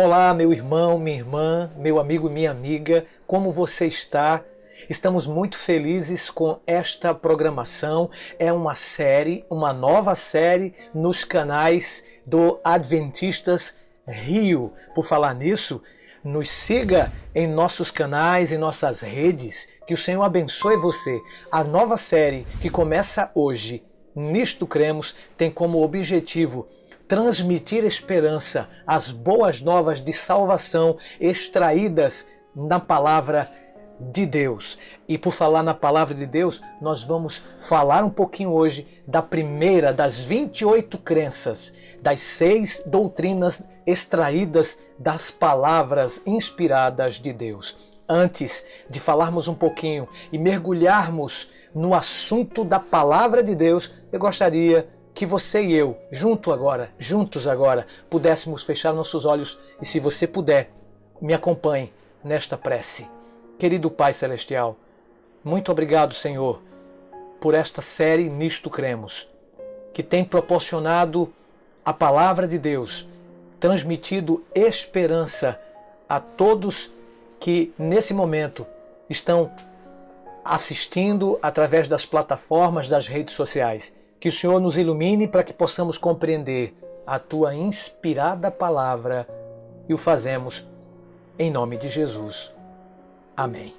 Olá, meu irmão, minha irmã, meu amigo, minha amiga, como você está? Estamos muito felizes com esta programação. É uma série, uma nova série nos canais do Adventistas Rio. Por falar nisso, nos siga em nossos canais, em nossas redes, que o Senhor abençoe você. A nova série que começa hoje, Nisto Cremos, tem como objetivo transmitir esperança, as boas novas de salvação extraídas na palavra de Deus. E por falar na palavra de Deus, nós vamos falar um pouquinho hoje da primeira das 28 crenças, das 6 doutrinas extraídas das palavras inspiradas de Deus. Antes de falarmos um pouquinho e mergulharmos no assunto da palavra de Deus, eu gostaria que você e eu, juntos agora, pudéssemos fechar nossos olhos e, se você puder, me acompanhe nesta prece. Querido Pai Celestial, muito obrigado, Senhor, por esta série Nisto Cremos, que tem proporcionado a palavra de Deus, transmitido esperança a todos que nesse momento estão assistindo através das plataformas das redes sociais. Que o Senhor nos ilumine para que possamos compreender a Tua inspirada palavra e o fazemos em nome de Jesus. Amém.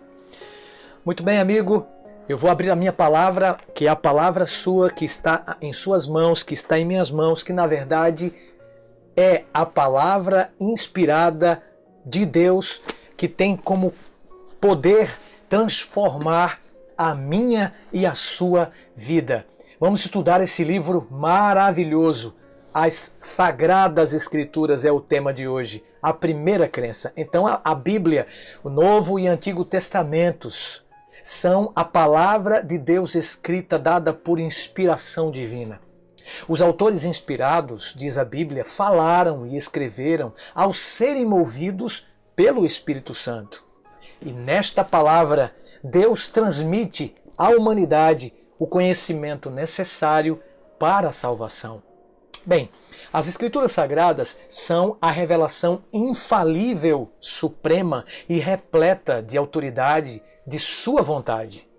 Muito bem, amigo, eu vou abrir a minha palavra, que é a palavra sua, que está em suas mãos, que está em minhas mãos, que na verdade é a palavra inspirada de Deus, que tem como poder transformar a minha e a sua vida. Vamos estudar esse livro maravilhoso. As Sagradas Escrituras é o tema de hoje, a primeira crença. Então a Bíblia, o Novo e Antigo Testamentos, são a palavra de Deus escrita, dada por inspiração divina. Os autores inspirados, diz a Bíblia, falaram e escreveram ao serem movidos pelo Espírito Santo. E nesta palavra, Deus transmite à humanidade o conhecimento necessário para a salvação. Bem, as Escrituras Sagradas são a revelação infalível, suprema e repleta de autoridade de sua vontade.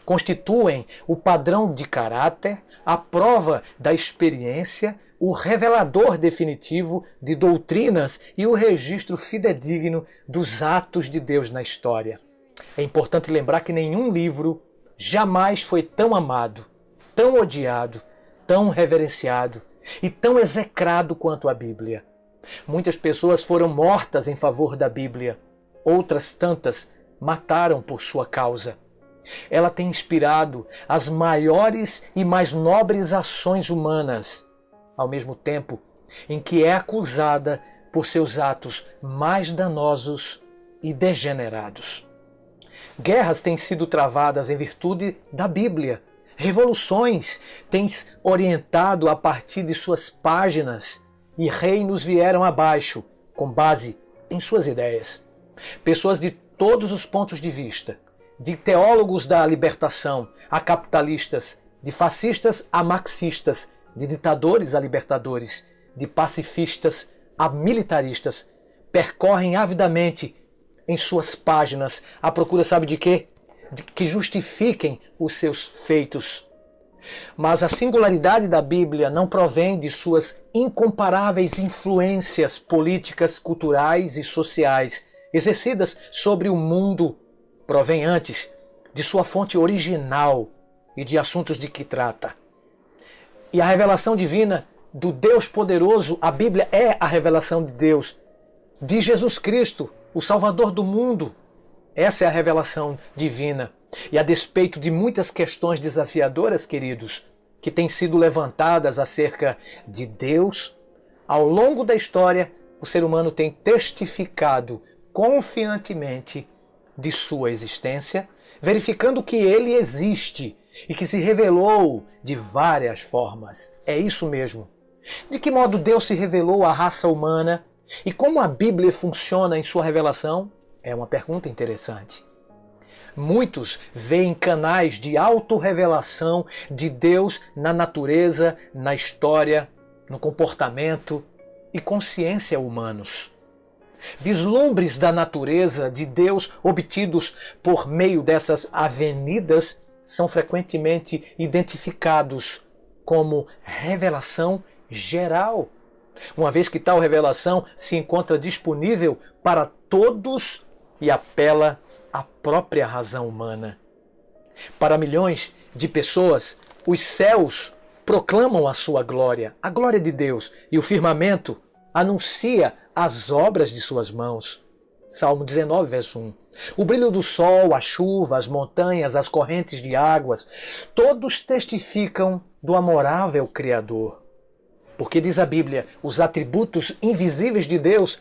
Constituem o padrão de caráter, a prova da experiência, o revelador definitivo de doutrinas e o registro fidedigno dos atos de Deus na história. É importante lembrar que nenhum livro jamais foi tão amado, tão odiado, tão reverenciado e tão execrado quanto a Bíblia. Muitas pessoas foram mortas em favor da Bíblia, outras tantas mataram por sua causa. Ela tem inspirado as maiores e mais nobres ações humanas, ao mesmo tempo em que é acusada por seus atos mais danosos e degenerados. Guerras têm sido travadas em virtude da Bíblia. Revoluções têm orientado a partir de suas páginas e reinos vieram abaixo com base em suas ideias. Pessoas de todos os pontos de vista, de teólogos da libertação a capitalistas, de fascistas a marxistas, de ditadores a libertadores, de pacifistas a militaristas, percorrem avidamente em suas páginas à procura, sabe de quê? De que justifiquem os seus feitos. Mas a singularidade da Bíblia não provém de suas incomparáveis influências políticas, culturais e sociais exercidas sobre o mundo. Provém antes de sua fonte original e de assuntos de que trata. E a revelação divina do Deus poderoso, a Bíblia é a revelação de Deus, de Jesus Cristo, o Salvador do mundo. Essa é a revelação divina. E a despeito de muitas questões desafiadoras, queridos, que têm sido levantadas acerca de Deus, ao longo da história, o ser humano tem testificado confiantemente de sua existência, verificando que ele existe e que se revelou de várias formas. É isso mesmo. De que modo Deus se revelou à raça humana e como a Bíblia funciona em sua revelação? É uma pergunta interessante. Muitos veem canais de autorrevelação de Deus na natureza, na história, no comportamento e consciência humanos. Vislumbres da natureza de Deus obtidos por meio dessas avenidas são frequentemente identificados como revelação geral, uma vez que tal revelação se encontra disponível para todos e apela à própria razão humana. Para milhões de pessoas, os céus proclamam a sua glória, a glória de Deus, e o firmamento anuncia as obras de suas mãos. Salmo 19, verso 1. O brilho do sol, a chuva, as montanhas, as correntes de águas, todos testificam do amorável Criador. Porque diz a Bíblia, os atributos invisíveis de Deus,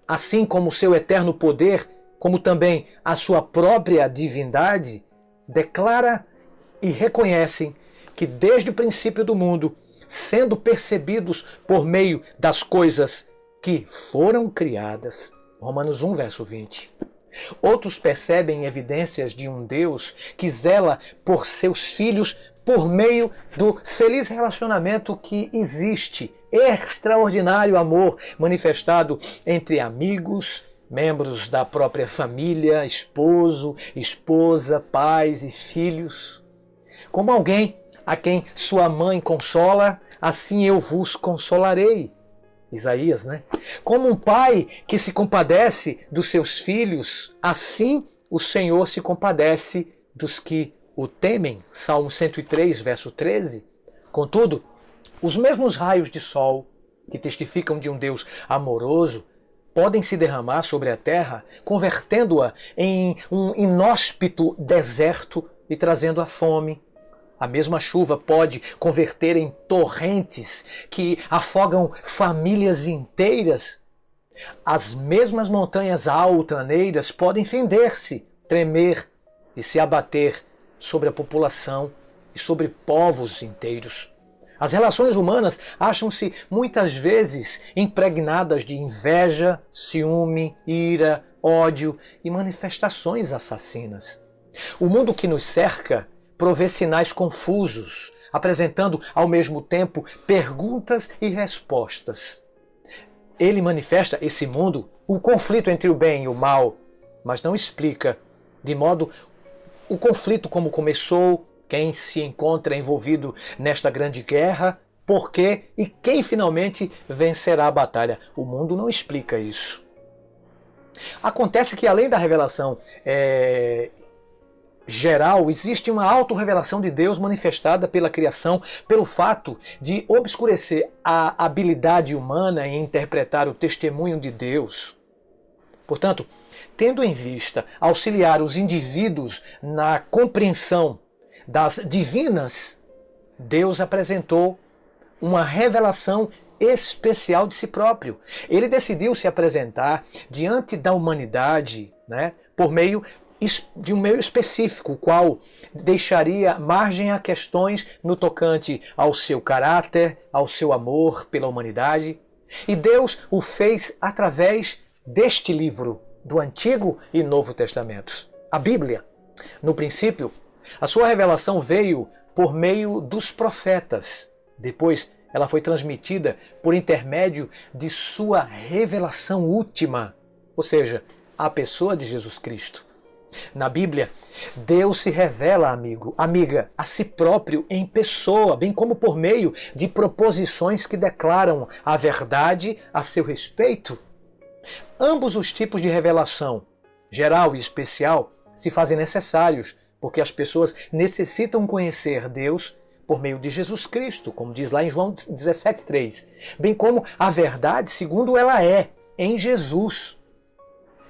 assim como o seu eterno poder, como também a sua própria divindade, declara e reconhecem que desde o princípio do mundo, sendo percebidos por meio das coisas que foram criadas. Romanos 1, verso 20. Outros percebem evidências de um Deus que zela por seus filhos por meio do feliz relacionamento que existe, extraordinário amor manifestado entre amigos, membros da própria família, esposo, esposa, pais e filhos. Como alguém a quem sua mãe consola, assim eu vos consolarei. Isaías, né? Como um pai que se compadece dos seus filhos, assim o Senhor se compadece dos que o temem. Salmo 103, verso 13. Contudo, os mesmos raios de sol que testificam de um Deus amoroso podem se derramar sobre a terra, convertendo-a em um inóspito deserto e trazendo a fome. A mesma chuva pode converter em torrentes que afogam famílias inteiras. As mesmas montanhas altaneiras podem fender-se, tremer e se abater sobre a população e sobre povos inteiros. As relações humanas acham-se muitas vezes impregnadas de inveja, ciúme, ira, ódio e manifestações assassinas. O mundo que nos cerca provê sinais confusos, apresentando ao mesmo tempo perguntas e respostas. Ele manifesta, esse mundo, o conflito entre o bem e o mal, mas não explica de modo o conflito como começou, quem se encontra envolvido nesta grande guerra, por quê e quem finalmente vencerá a batalha. O mundo não explica isso. Acontece que além da revelação geral, existe uma autorrevelação de Deus manifestada pela criação, pelo fato de obscurecer a habilidade humana em interpretar o testemunho de Deus. Portanto, tendo em vista auxiliar os indivíduos na compreensão das divinas, Deus apresentou uma revelação especial de si próprio. Ele decidiu se apresentar diante da humanidade, por meio de um meio específico, o qual deixaria margem a questões no tocante ao seu caráter, ao seu amor pela humanidade. E Deus o fez através deste livro, do Antigo e Novo Testamentos, a Bíblia. No princípio, a sua revelação veio por meio dos profetas. Depois, ela foi transmitida por intermédio de sua revelação última, ou seja, a pessoa de Jesus Cristo. Na Bíblia, Deus se revela, amiga, a si próprio em pessoa, bem como por meio de proposições que declaram a verdade a seu respeito. Ambos os tipos de revelação, geral e especial, se fazem necessários, porque as pessoas necessitam conhecer Deus por meio de Jesus Cristo, como diz lá em João 17,3, bem como a verdade segundo ela é, em Jesus.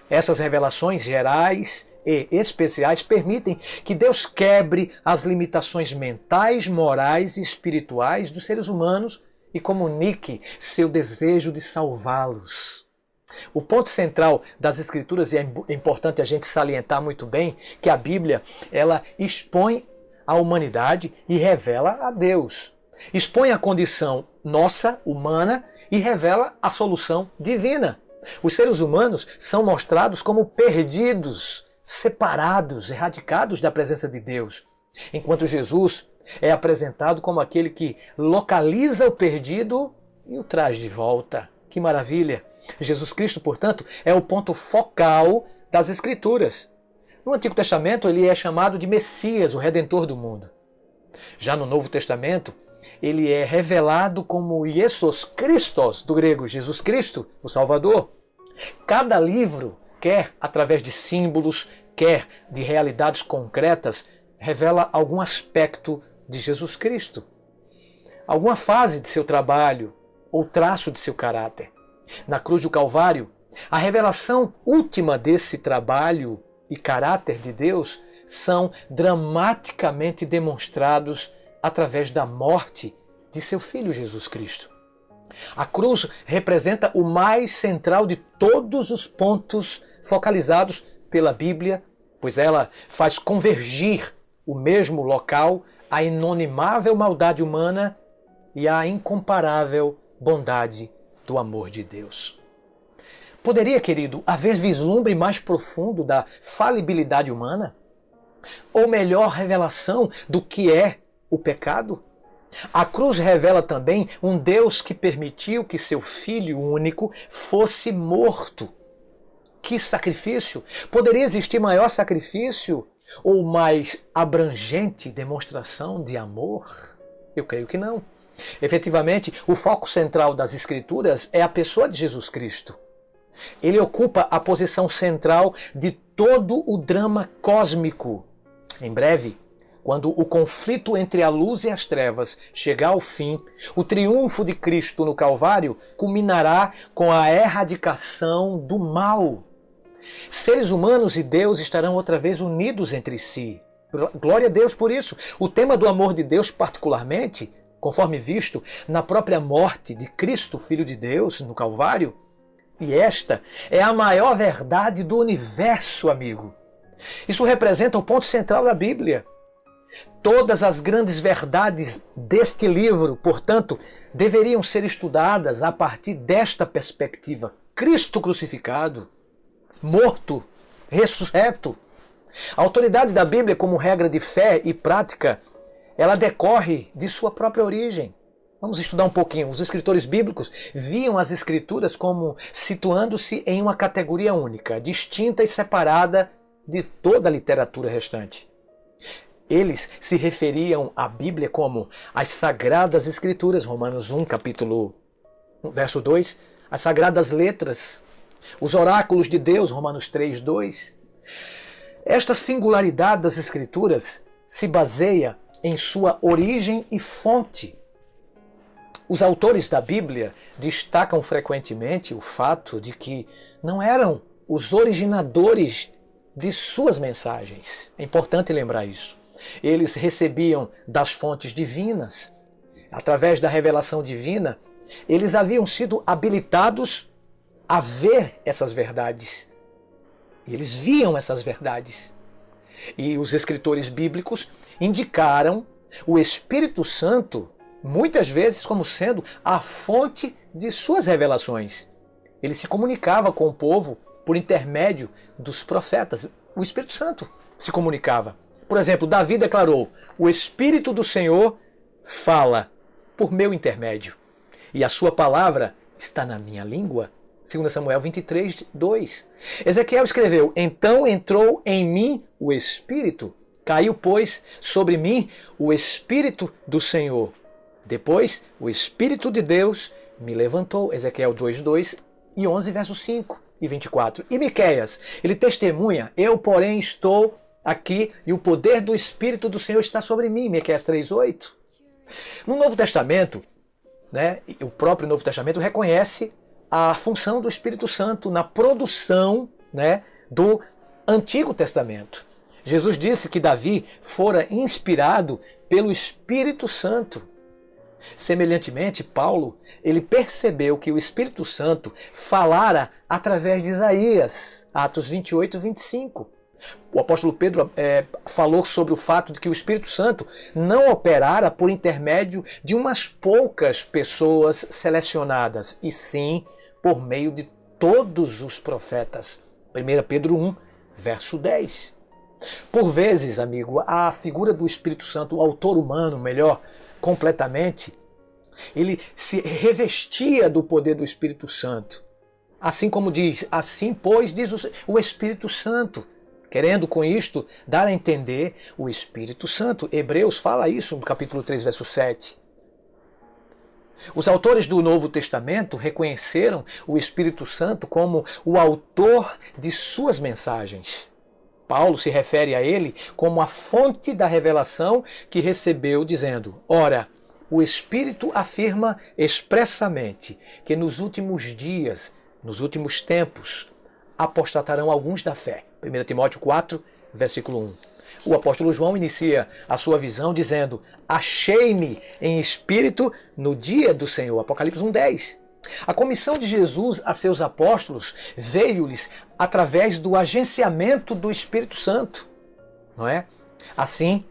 Essas revelações gerais e especiais permitem que Deus quebre as limitações mentais, morais e espirituais dos seres humanos e comunique seu desejo de salvá-los. O ponto central das Escrituras, e é importante a gente salientar muito bem, que a Bíblia ela expõe a humanidade e revela a Deus. Expõe a condição nossa, humana, e revela a solução divina. Os seres humanos são mostrados como perdidos, separados, erradicados da presença de Deus, enquanto Jesus é apresentado como aquele que localiza o perdido e o traz de volta. Que maravilha! Jesus Cristo, portanto, é o ponto focal das Escrituras. No Antigo Testamento, ele é chamado de Messias, o Redentor do mundo. Já no Novo Testamento, ele é revelado como Jesus Christos, do grego Jesus Cristo, o Salvador. Cada livro, quer através de símbolos, quer de realidades concretas, revela algum aspecto de Jesus Cristo, alguma fase de seu trabalho ou traço de seu caráter. Na cruz do Calvário, a revelação última desse trabalho e caráter de Deus são dramaticamente demonstrados através da morte de seu Filho Jesus Cristo. A cruz representa o mais central de todos os pontos focalizados pela Bíblia, pois ela faz convergir o mesmo local a inonimável maldade humana e a incomparável bondade do amor de Deus. Poderia, querido, haver vislumbre mais profundo da falibilidade humana? Ou melhor revelação do que é o pecado? A cruz revela também um Deus que permitiu que seu Filho único fosse morto. Que sacrifício! Poderia existir maior sacrifício ou mais abrangente demonstração de amor? Eu creio que não. Efetivamente, o foco central das Escrituras é a pessoa de Jesus Cristo. Ele ocupa a posição central de todo o drama cósmico. Em breve, quando o conflito entre a luz e as trevas chegar ao fim, o triunfo de Cristo no Calvário culminará com a erradicação do mal. Seres humanos e Deus estarão outra vez unidos entre si. Glória a Deus por isso. O tema do amor de Deus, particularmente, conforme visto na própria morte de Cristo, Filho de Deus, no Calvário, e esta é a maior verdade do universo, amigo. Isso representa o ponto central da Bíblia. Todas as grandes verdades deste livro, portanto, deveriam ser estudadas a partir desta perspectiva. Cristo crucificado, morto, ressurreto. A autoridade da Bíblia como regra de fé e prática, ela decorre de sua própria origem. Vamos estudar um pouquinho. Os escritores bíblicos viam as Escrituras como situando-se em uma categoria única, distinta e separada de toda a literatura restante. Eles se referiam à Bíblia como as Sagradas Escrituras, Romanos 1, capítulo 1, verso 2, as Sagradas Letras, os Oráculos de Deus, Romanos 3, 2. Esta singularidade das Escrituras se baseia em sua origem e fonte. Os autores da Bíblia destacam frequentemente o fato de que não eram os originadores de suas mensagens. É importante lembrar isso. Eles recebiam das fontes divinas. Através da revelação divina, eles haviam sido habilitados a ver essas verdades. E eles viam essas verdades. E os escritores bíblicos indicaram o Espírito Santo muitas vezes como sendo a fonte de suas revelações. Ele se comunicava com o povo por intermédio dos profetas. O Espírito Santo se comunicava. Por exemplo, Davi declarou: o Espírito do Senhor fala por meu intermédio, e a sua palavra está na minha língua. 2 Samuel 23, 2. Ezequiel escreveu: então entrou em mim o Espírito, caiu, pois, sobre mim o Espírito do Senhor. Depois, o Espírito de Deus me levantou. Ezequiel 2, 2 e 11, verso 5 e 24. E Miqueias, ele testemunha: eu, porém, estou aqui e o poder do Espírito do Senhor está sobre mim. Miqueias 3, 8. No Novo Testamento, o próprio Novo Testamento reconhece a função do Espírito Santo na produção do Antigo Testamento. Jesus disse que Davi fora inspirado pelo Espírito Santo. Semelhantemente, Paulo, ele percebeu que o Espírito Santo falara através de Isaías, Atos 28, 25. O apóstolo Pedro falou sobre o fato de que o Espírito Santo não operara por intermédio de umas poucas pessoas selecionadas, e sim por meio de todos os profetas. 1 Pedro 1, verso 10. Por vezes, amigo, a figura do Espírito Santo, o autor humano, melhor, completamente, ele se revestia do poder do Espírito Santo. Assim como diz, assim pois diz o Espírito Santo. Querendo com isto dar a entender o Espírito Santo. Hebreus fala isso no capítulo 3, verso 7. Os autores do Novo Testamento reconheceram o Espírito Santo como o autor de suas mensagens. Paulo se refere a ele como a fonte da revelação que recebeu, dizendo: ora, o Espírito afirma expressamente que nos últimos dias, nos últimos tempos, apostatarão alguns da fé. 1 Timóteo 4, versículo 1. O apóstolo João inicia a sua visão dizendo: achei-me em espírito no dia do Senhor. Apocalipse 1:10. A comissão de Jesus a seus apóstolos veio-lhes através do agenciamento do Espírito Santo, não é? Assim,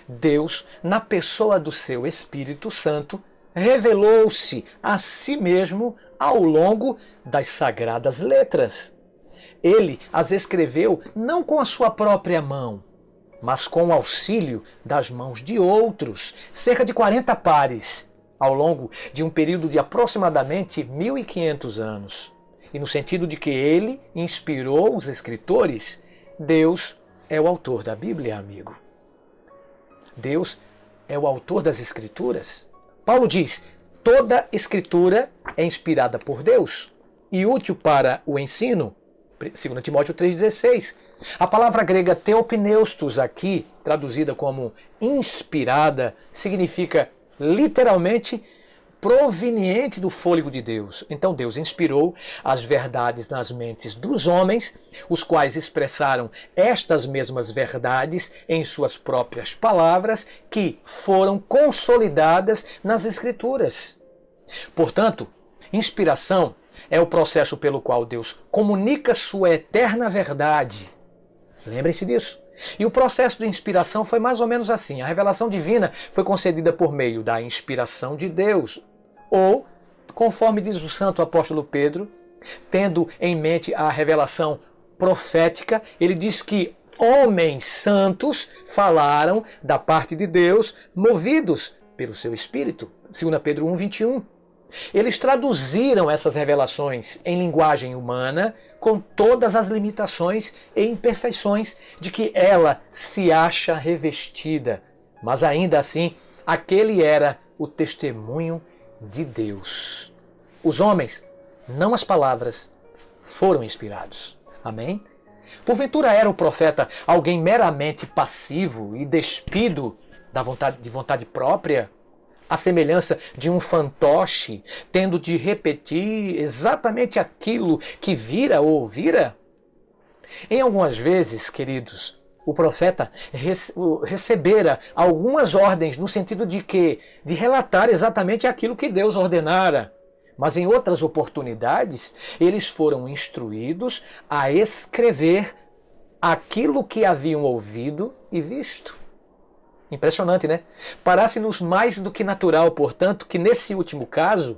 Deus, na pessoa do seu Espírito Santo, revelou-se a si mesmo ao longo das sagradas letras. Ele as escreveu não com a sua própria mão, mas com o auxílio das mãos de outros, cerca de 40 pares, ao longo de um período de aproximadamente 1500 anos. E no sentido de que ele inspirou os escritores, Deus é o autor da Bíblia, amigo. Deus é o autor das Escrituras. Paulo diz: toda Escritura é inspirada por Deus e útil para o ensino. 2 Timóteo 3,16. A palavra grega theopneustos aqui, traduzida como inspirada, significa literalmente proveniente do fôlego de Deus. Então Deus inspirou as verdades nas mentes dos homens, os quais expressaram estas mesmas verdades em suas próprias palavras, que foram consolidadas nas Escrituras. Portanto, inspiração é o processo pelo qual Deus comunica sua eterna verdade. Lembrem-se disso. E o processo de inspiração foi mais ou menos assim. A revelação divina foi concedida por meio da inspiração de Deus. Ou, conforme diz o santo apóstolo Pedro, tendo em mente a revelação profética, ele diz que homens santos falaram da parte de Deus, movidos pelo seu Espírito. 2 Pedro 1:21. Eles traduziram essas revelações em linguagem humana, com todas as limitações e imperfeições de que ela se acha revestida. Mas ainda assim, aquele era o testemunho de Deus. Os homens, não as palavras, foram inspirados. Amém? Porventura era o profeta alguém meramente passivo e despido de vontade própria? A semelhança de um fantoche, tendo de repetir exatamente aquilo que vira ou ouvira? Em algumas vezes, queridos, o profeta recebera algumas ordens no sentido de relatar exatamente aquilo que Deus ordenara. Mas em outras oportunidades, eles foram instruídos a escrever aquilo que haviam ouvido e visto. Impressionante, né? Parece-nos mais do que natural, portanto, que nesse último caso,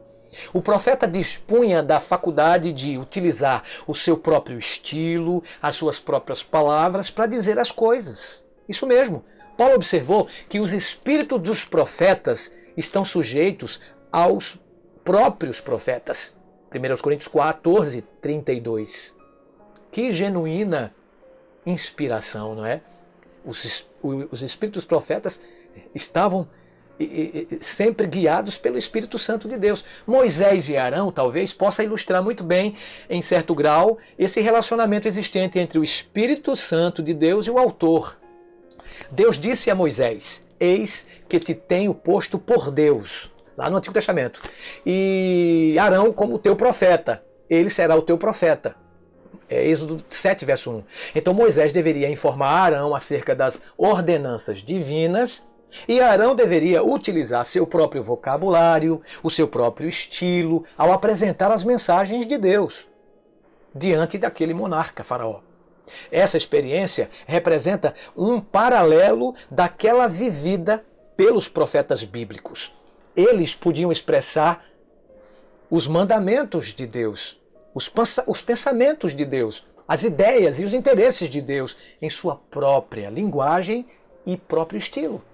o profeta dispunha da faculdade de utilizar o seu próprio estilo, as suas próprias palavras para dizer as coisas. Isso mesmo. Paulo observou que os espíritos dos profetas estão sujeitos aos próprios profetas. 1 Coríntios 14:32. Que genuína inspiração, não é? Os espíritos profetas estavam sempre guiados pelo Espírito Santo de Deus. Moisés e Arão talvez possa ilustrar muito bem, em certo grau, esse relacionamento existente entre o Espírito Santo de Deus e o autor. Deus disse a Moisés: eis que te tenho posto por Deus, lá no Antigo Testamento, e Arão como teu profeta, ele será o teu profeta. Êxodo 7, verso 1. Então Moisés deveria informar Arão acerca das ordenanças divinas e Arão deveria utilizar seu próprio vocabulário, o seu próprio estilo, ao apresentar as mensagens de Deus diante daquele monarca, Faraó. Essa experiência representa um paralelo daquela vivida pelos profetas bíblicos. Eles podiam expressar os mandamentos de Deus, os pensamentos de Deus, as ideias e os interesses de Deus em sua própria linguagem e próprio estilo.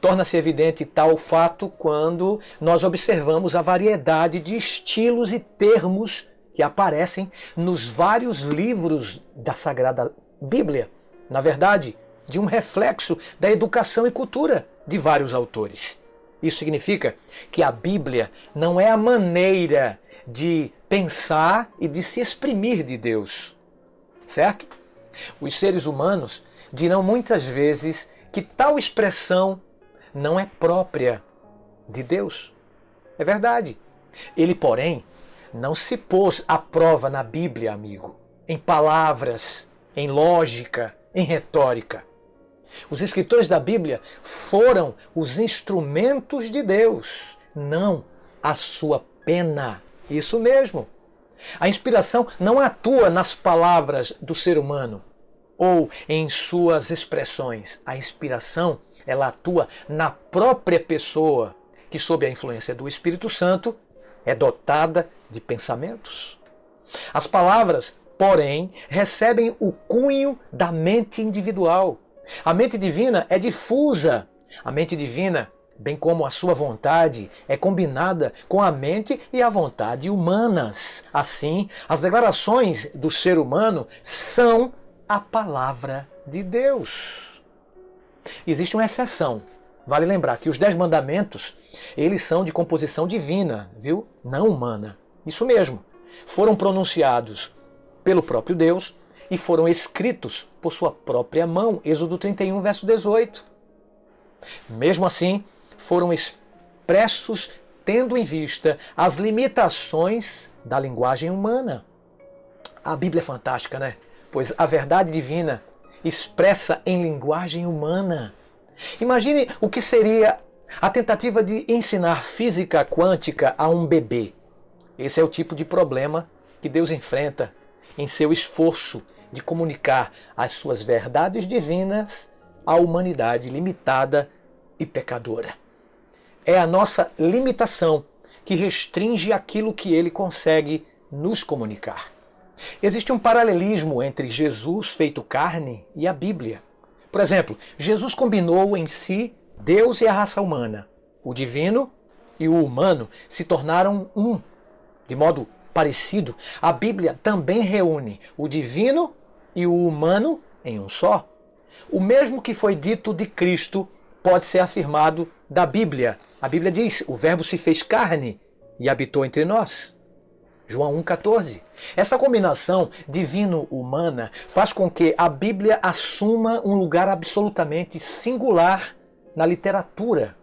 Torna-se evidente tal fato quando nós observamos a variedade de estilos e termos que aparecem nos vários livros da Sagrada Bíblia. Na verdade, de um reflexo da educação e cultura de vários autores. Isso significa que a Bíblia não é a maneira de pensar e de se exprimir de Deus, certo? Os seres humanos dirão muitas vezes que tal expressão não é própria de Deus. É verdade. Ele, porém, não se pôs à prova na Bíblia, amigo, em palavras, em lógica, em retórica. Os escritores da Bíblia foram os instrumentos de Deus, não a sua pena. Isso mesmo. A inspiração não atua nas palavras do ser humano ou em suas expressões. A inspiração, ela atua na própria pessoa, que sob a influência do Espírito Santo é dotada de pensamentos. As palavras, porém, recebem o cunho da mente individual. A mente divina é difusa. A mente divina, bem como a sua vontade, é combinada com a mente e a vontade humanas. Assim, as declarações do ser humano são a palavra de Deus. Existe uma exceção. Vale lembrar que os 10 mandamentos, eles são de composição divina, viu? Não humana. Isso mesmo. Foram pronunciados pelo próprio Deus e foram escritos por sua própria mão. Êxodo 31, verso 18. Mesmo assim, foram expressos tendo em vista as limitações da linguagem humana. A Bíblia é fantástica, né? Pois a verdade divina expressa em linguagem humana. Imagine o que seria a tentativa de ensinar física quântica a um bebê. Esse é o tipo de problema que Deus enfrenta em seu esforço de comunicar as suas verdades divinas à humanidade limitada e pecadora. É a nossa limitação que restringe aquilo que ele consegue nos comunicar. Existe um paralelismo entre Jesus feito carne e a Bíblia. Por exemplo, Jesus combinou em si Deus e a raça humana. O divino e o humano se tornaram um. De modo parecido, a Bíblia também reúne o divino e o humano em um só. O mesmo que foi dito de Cristo pode ser afirmado da Bíblia. A Bíblia diz: o Verbo se fez carne e habitou entre nós. João 1,14. Essa combinação divino-humana faz com que a Bíblia assuma um lugar absolutamente singular na literatura.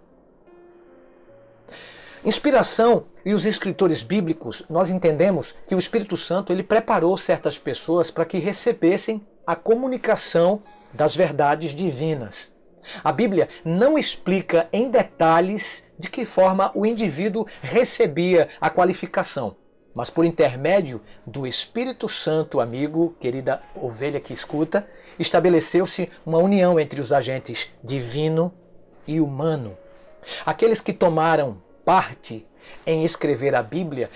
Inspiração e os escritores bíblicos, nós entendemos que o Espírito Santo ele preparou certas pessoas para que recebessem a comunicação das verdades divinas. A Bíblia não explica em detalhes de que forma o indivíduo recebia a qualificação, mas por intermédio do Espírito Santo, amigo, querida ovelha que escuta, estabeleceu-se uma união entre os agentes divino e humano. Aqueles que tomaram parte em escrever a Bíblia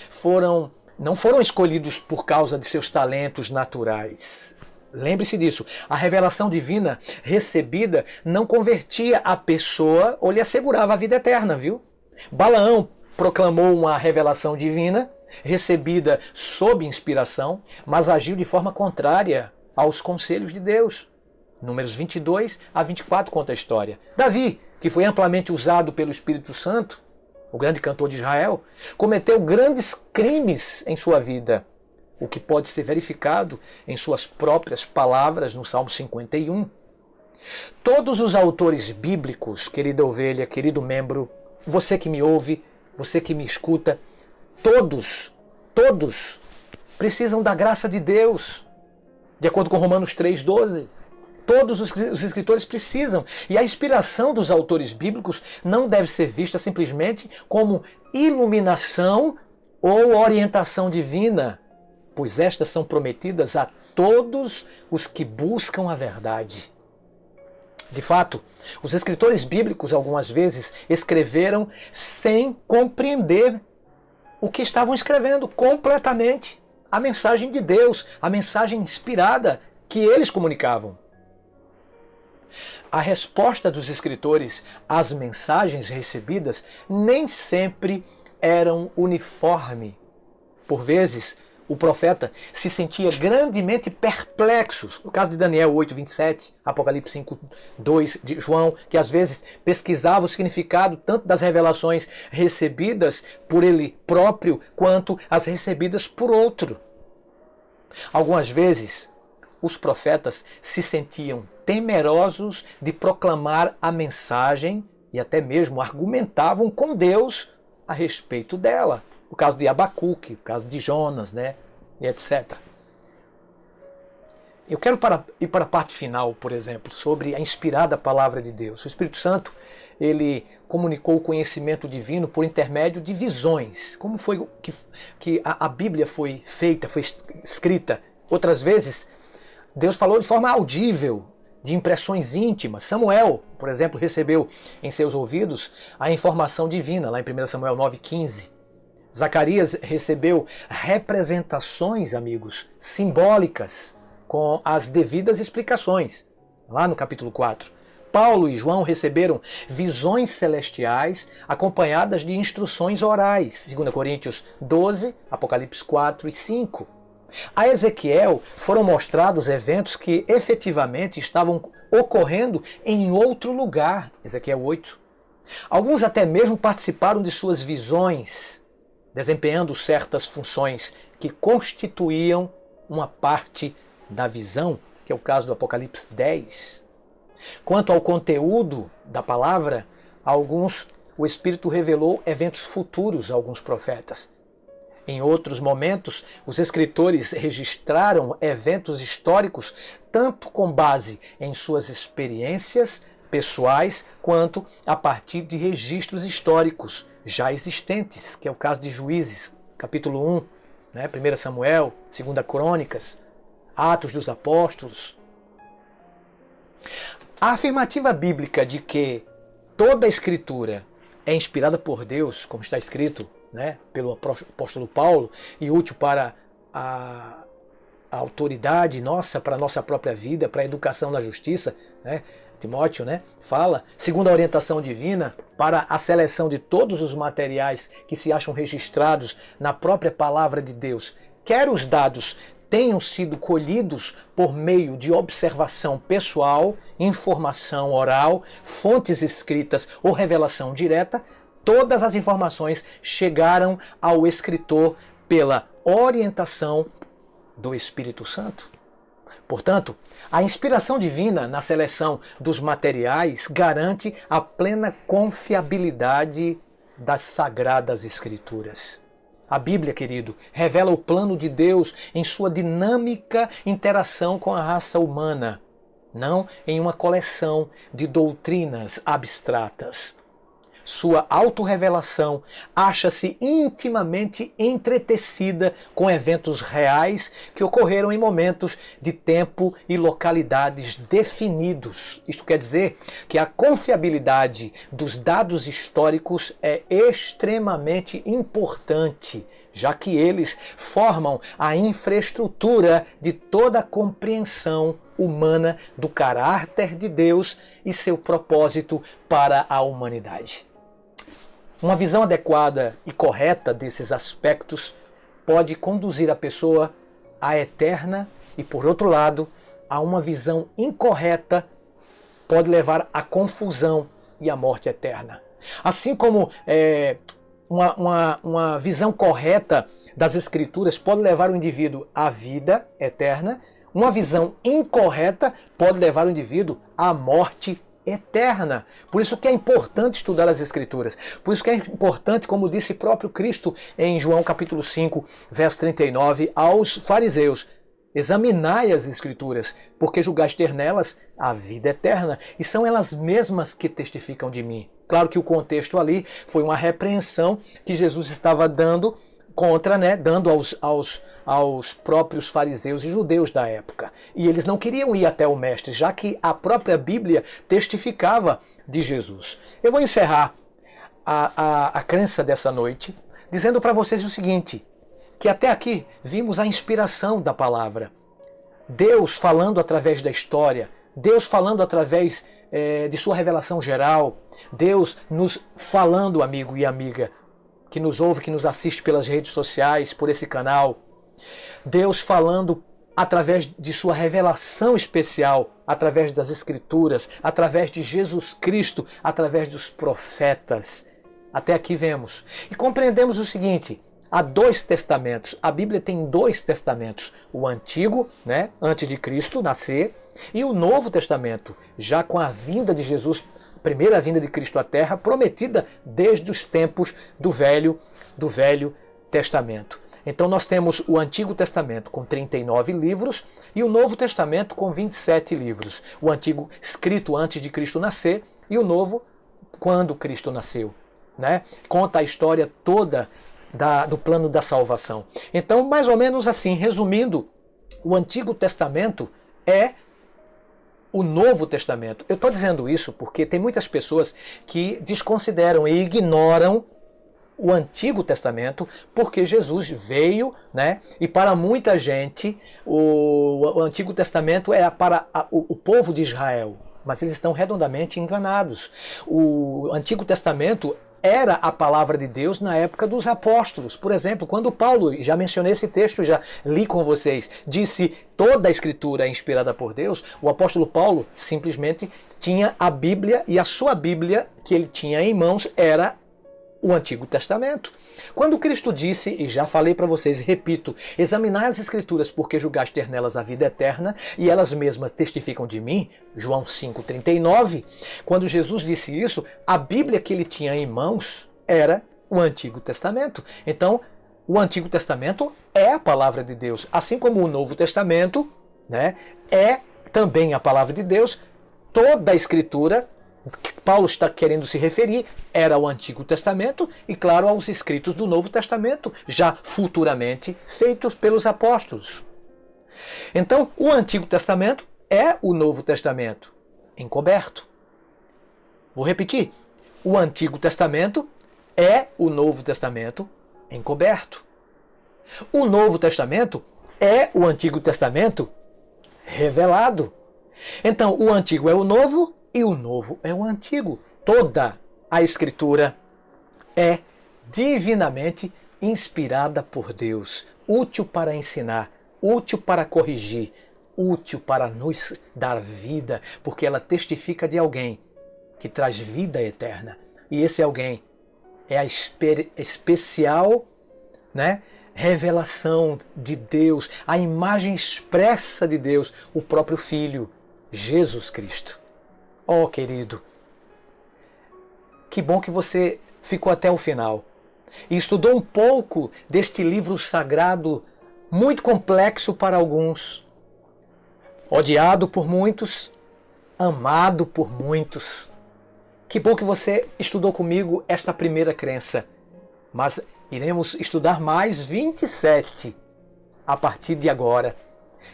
não foram escolhidos por causa de seus talentos naturais. Lembre-se disso, a revelação divina recebida não convertia a pessoa ou lhe assegurava a vida eterna, viu? Balaão proclamou uma revelação divina recebida sob inspiração, mas agiu de forma contrária aos conselhos de Deus. Números 22 a 24 conta a história. Davi, que foi amplamente usado pelo Espírito Santo, o grande cantor de Israel, cometeu grandes crimes em sua vida, o que pode ser verificado em suas próprias palavras no Salmo 51. Todos os autores bíblicos, querida ovelha, querido membro, você que me ouve, você que me escuta, todos precisam da graça de Deus, de acordo com Romanos 3,12. Todos os escritores precisam. E a inspiração dos autores bíblicos não deve ser vista simplesmente como iluminação ou orientação divina, pois estas são prometidas a todos os que buscam a verdade. De fato, os escritores bíblicos algumas vezes escreveram sem compreender o que estavam escrevendo completamente. A mensagem de Deus, a mensagem inspirada que eles comunicavam. A resposta dos escritores às mensagens recebidas nem sempre eram uniforme. Por vezes, o profeta se sentia grandemente perplexo. No caso de Daniel 8:27, Apocalipse 5:2 de João, que às vezes pesquisava o significado tanto das revelações recebidas por ele próprio, quanto as recebidas por outro. Algumas vezes, os profetas se sentiam temerosos de proclamar a mensagem e até mesmo argumentavam com Deus a respeito dela. O caso de Abacuque, o caso de Jonas, né? E etc. Eu quero ir para a parte final, por exemplo, sobre a inspirada palavra de Deus. O Espírito Santo, ele comunicou o conhecimento divino por intermédio de visões. Como foi que a Bíblia foi feita, foi escrita? Outras vezes, Deus falou de forma audível, de impressões íntimas. Samuel, por exemplo, recebeu em seus ouvidos a informação divina, lá em 1 Samuel 9:15. Zacarias recebeu representações, amigos, simbólicas, com as devidas explicações, lá no capítulo 4. Paulo e João receberam visões celestiais acompanhadas de instruções orais, 2 Coríntios 12, Apocalipse 4 e 5. A Ezequiel foram mostrados eventos que efetivamente estavam ocorrendo em outro lugar, Ezequiel 8. Alguns até mesmo participaram de suas visões, desempenhando certas funções que constituíam uma parte da visão, que é o caso do Apocalipse 10. Quanto ao conteúdo da palavra, o Espírito revelou eventos futuros a alguns profetas. Em outros momentos, os escritores registraram eventos históricos tanto com base em suas experiências pessoais, quanto a partir de registros históricos já existentes, que é o caso de Juízes, capítulo 1, né? 1 Samuel, 2 Crônicas, Atos dos Apóstolos. A afirmativa bíblica de que toda a Escritura é inspirada por Deus, como está escrito, né, pelo apóstolo Paulo, e útil para a autoridade nossa, para a nossa própria vida, para a educação na justiça, né? Timóteo, né, fala, segundo a orientação divina, para a seleção de todos os materiais que se acham registrados na própria palavra de Deus, quer os dados tenham sido colhidos por meio de observação pessoal, informação oral, fontes escritas ou revelação direta, todas as informações chegaram ao escritor pela orientação do Espírito Santo. Portanto, a inspiração divina na seleção dos materiais garante a plena confiabilidade das Sagradas Escrituras. A Bíblia, querido, revela o plano de Deus em sua dinâmica interação com a raça humana, não em uma coleção de doutrinas abstratas. Sua autorrevelação acha-se intimamente entretecida com eventos reais que ocorreram em momentos de tempo e localidades definidos. Isto quer dizer que a confiabilidade dos dados históricos é extremamente importante, já que eles formam a infraestrutura de toda a compreensão humana do caráter de Deus e seu propósito para a humanidade. Uma visão adequada e correta desses aspectos pode conduzir a pessoa à eterna e, por outro lado, a uma visão incorreta pode levar à confusão e à morte eterna. Assim como uma visão correta das Escrituras pode levar o indivíduo à vida eterna, uma visão incorreta pode levar o indivíduo à morte eterna. Por isso que é importante estudar as Escrituras. Por isso que é importante, como disse próprio Cristo em João capítulo 5, verso 39, aos fariseus: examinai as Escrituras, porque julgais ter nelas a vida eterna, e são elas mesmas que testificam de mim. Claro que o contexto ali foi uma repreensão que Jesus estava dando dando aos próprios fariseus e judeus da época. E eles não queriam ir até o mestre, já que a própria Bíblia testificava de Jesus. Eu vou encerrar a crença dessa noite dizendo para vocês o seguinte, que até aqui vimos a inspiração da palavra. Deus falando através da história, Deus falando através de sua revelação geral, Deus nos falando, amigo e amiga, que nos ouve, que nos assiste pelas redes sociais, por esse canal. Deus falando através de sua revelação especial, através das Escrituras, através de Jesus Cristo, através dos profetas. Até aqui vemos. E compreendemos o seguinte: há dois testamentos. A Bíblia tem dois testamentos. O Antigo, né, antes de Cristo nascer, e o Novo Testamento, já com a vinda de Jesus, a primeira vinda de Cristo à Terra, prometida desde os tempos do Velho Testamento. Então nós temos o Antigo Testamento com 39 livros e o Novo Testamento com 27 livros. O Antigo escrito antes de Cristo nascer e o Novo quando Cristo nasceu, né? Conta a história toda do plano da salvação. Então, mais ou menos assim, resumindo, o Antigo Testamento é o Novo Testamento. Eu estou dizendo isso porque tem muitas pessoas que desconsideram e ignoram o Antigo Testamento, porque Jesus veio, né? E para muita gente o Antigo Testamento é para o povo de Israel, mas eles estão redondamente enganados. O Antigo Testamento era a palavra de Deus na época dos apóstolos. Por exemplo, quando Paulo, já mencionei esse texto, já li com vocês, disse toda a Escritura é inspirada por Deus, o apóstolo Paulo simplesmente tinha a Bíblia e a sua Bíblia que ele tinha em mãos era o Antigo Testamento. Quando Cristo disse, e já falei para vocês, repito, examinai as Escrituras porque julgaste ter nelas a vida eterna e elas mesmas testificam de mim, João 5,39, quando Jesus disse isso, a Bíblia que ele tinha em mãos era o Antigo Testamento. Então, o Antigo Testamento é a palavra de Deus, assim como o Novo Testamento, né, é também a palavra de Deus. Toda a Escritura que Paulo está querendo se referir era o Antigo Testamento e, claro, aos escritos do Novo Testamento, já futuramente feitos pelos apóstolos. Então, o Antigo Testamento é o Novo Testamento encoberto. Vou repetir. O Antigo Testamento é o Novo Testamento encoberto. O Novo Testamento é o Antigo Testamento revelado. Então, o Antigo é o Novo e o Novo é o Antigo. Toda a Escritura é divinamente inspirada por Deus, útil para ensinar, útil para corrigir, útil para nos dar vida, porque ela testifica de alguém que traz vida eterna. E esse alguém é a especial, né, revelação de Deus, a imagem expressa de Deus, o próprio Filho, Jesus Cristo. Oh, querido, que bom que você ficou até o final e estudou um pouco deste livro sagrado, muito complexo para alguns, odiado por muitos, amado por muitos. Que bom que você estudou comigo esta primeira crença, mas iremos estudar mais 27 a partir de agora.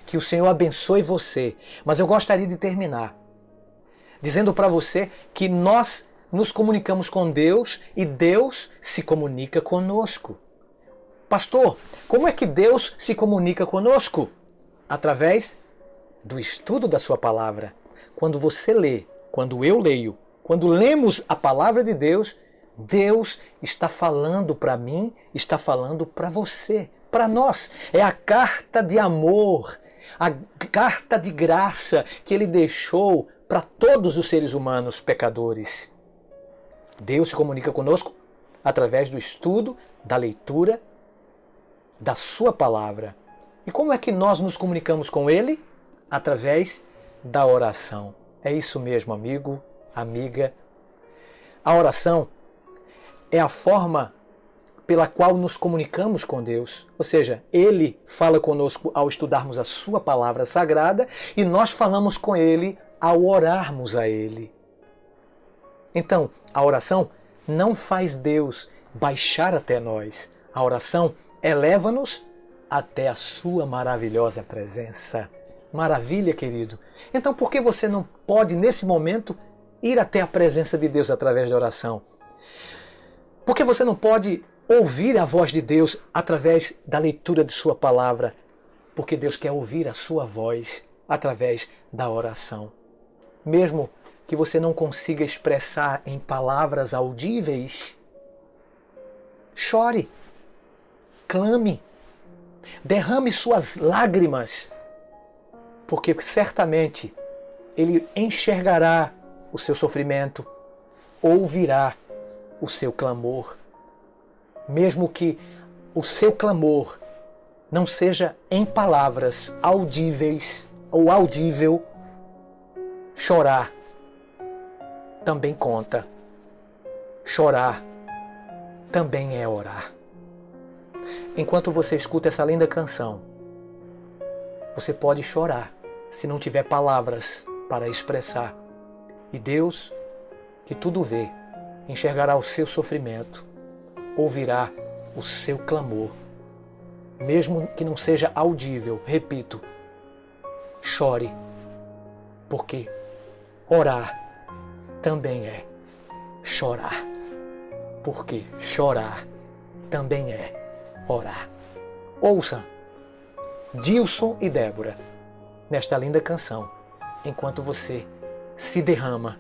Que o Senhor abençoe você, mas eu gostaria de terminar dizendo para você que nós nos comunicamos com Deus e Deus se comunica conosco. Pastor, como é que Deus se comunica conosco? Através do estudo da sua palavra. Quando você lê, quando eu leio, quando lemos a palavra de Deus, Deus está falando para mim, está falando para você, para nós. É a carta de amor, a carta de graça que Ele deixou para todos os seres humanos pecadores. Deus se comunica conosco através do estudo, da leitura, da sua palavra. E como é que nós nos comunicamos com Ele? Através da oração. É isso mesmo, amigo, amiga. A oração é a forma pela qual nos comunicamos com Deus. Ou seja, Ele fala conosco ao estudarmos a sua palavra sagrada e nós falamos com Ele ao orarmos a Ele. Então, a oração não faz Deus baixar até nós. A oração eleva-nos até a sua maravilhosa presença. Maravilha, querido. Então, por que você não pode, nesse momento, ir até a presença de Deus através da oração? Por que você não pode ouvir a voz de Deus através da leitura de sua palavra? Porque Deus quer ouvir a sua voz através da oração. Mesmo que você não consiga expressar em palavras audíveis, chore, clame, derrame suas lágrimas, porque certamente Ele enxergará o seu sofrimento, ouvirá o seu clamor. Mesmo que o seu clamor não seja em palavras audíveis ou audível, chorar também conta. Chorar também é orar. Enquanto você escuta essa linda canção, você pode chorar se não tiver palavras para expressar. E Deus, que tudo vê, enxergará o seu sofrimento, ouvirá o seu clamor. Mesmo que não seja audível, repito, chore, porque orar também é chorar. Porque chorar também é orar. Ouça Dilson e Débora nesta linda canção, enquanto você se derrama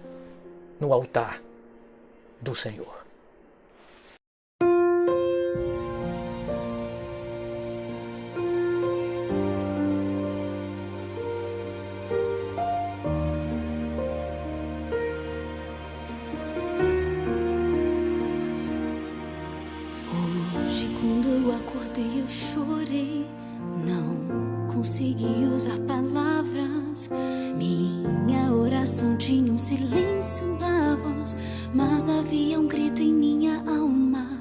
no altar do Senhor. Hoje, quando eu acordei, eu chorei. Não consegui usar palavras. Minha oração tinha um silêncio na voz, mas havia um grito em minha alma.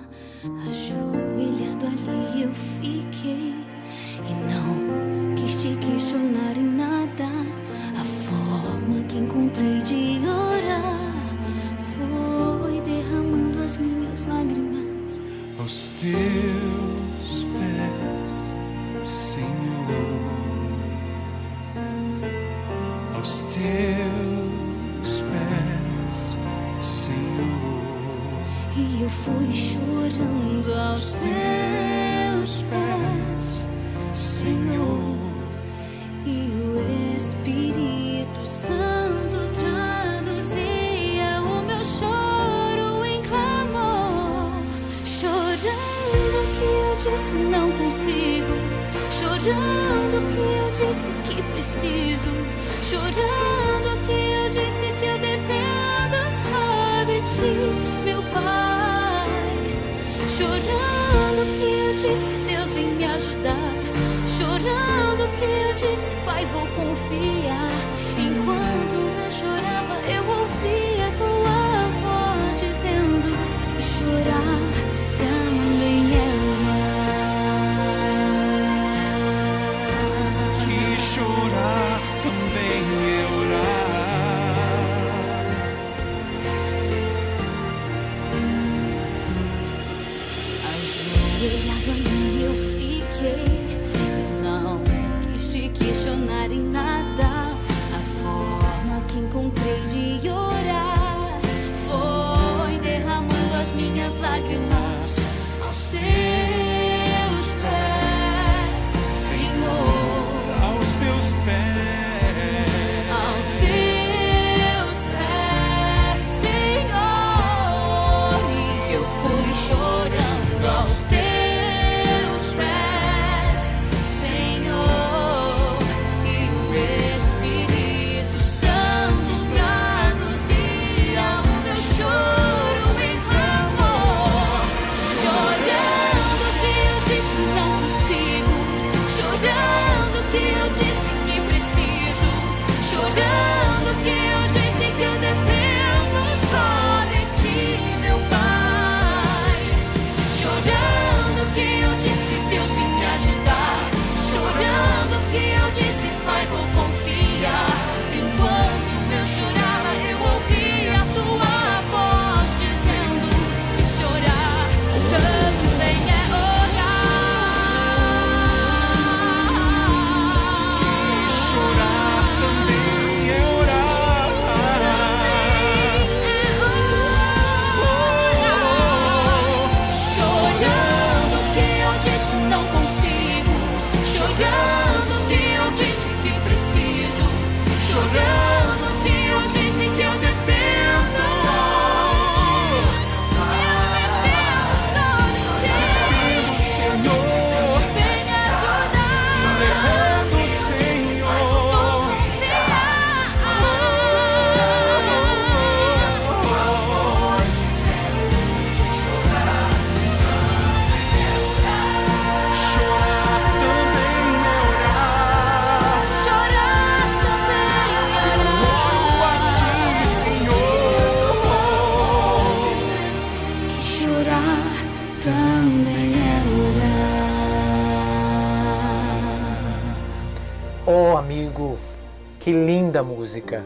Ajoelhado ali eu fiquei e não quis te questionar em nada. A forma que encontrei de orar foi derramando as minhas lágrimas aos teus pés, Senhor, aos teus pés, Senhor. E eu fui chorando aos teus pés, Senhor. E o Espírito Santo traduzia o meu choro em clamor. Chorando que eu disse não consigo, chorando que eu disse que preciso, chorando que eu disse que eu dependo só de ti, meu Pai. Chorando que eu disse Deus vem me ajudar, chorando que eu disse Pai vou confiar. Enquanto eu chorava eu ouvia tua voz dizendo que chorar também é orar. Que chorar também é orar. Ajoelhado Oh, amigo, que linda música.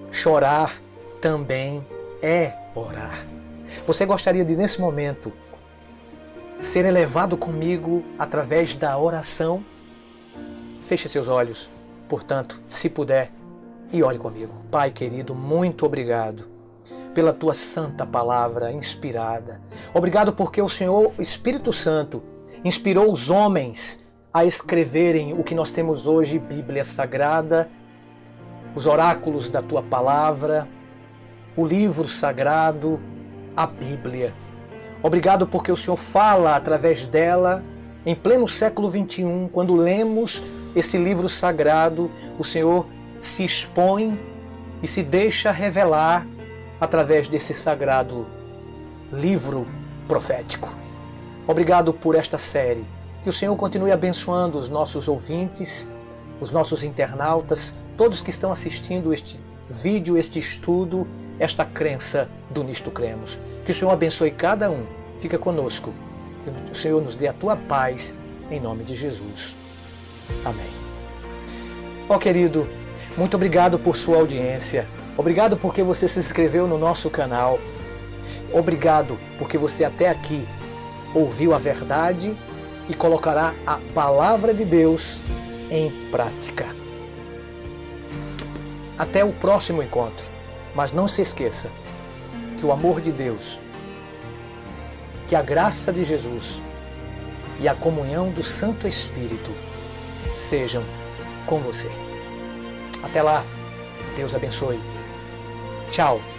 Chorar também é orar. Você gostaria de, nesse momento, ser elevado comigo através da oração? Feche seus olhos, portanto, se puder, e ore comigo. Pai querido, muito obrigado pela tua santa palavra inspirada. Obrigado porque o Senhor, o Espírito Santo, inspirou os homens a escreverem o que nós temos hoje, Bíblia Sagrada, os oráculos da tua palavra, o livro sagrado, a Bíblia. Obrigado porque o Senhor fala através dela, em pleno século XXI, quando lemos esse livro sagrado, o Senhor se expõe e se deixa revelar através desse sagrado livro profético. Obrigado por esta série. Que o Senhor continue abençoando os nossos ouvintes, os nossos internautas, todos que estão assistindo este vídeo, este estudo, esta crença do Nisto Cremos. Que o Senhor abençoe cada um. Fica conosco. Que o Senhor nos dê a tua paz, em nome de Jesus. Amém. Ó querido, muito obrigado por sua audiência. Obrigado porque você se inscreveu no nosso canal. Obrigado porque você até aqui ouviu a verdade e colocará a palavra de Deus em prática. Até o próximo encontro. Mas não se esqueça que o amor de Deus, que a graça de Jesus e a comunhão do Santo Espírito sejam com você. Até lá. Deus abençoe. Tchau.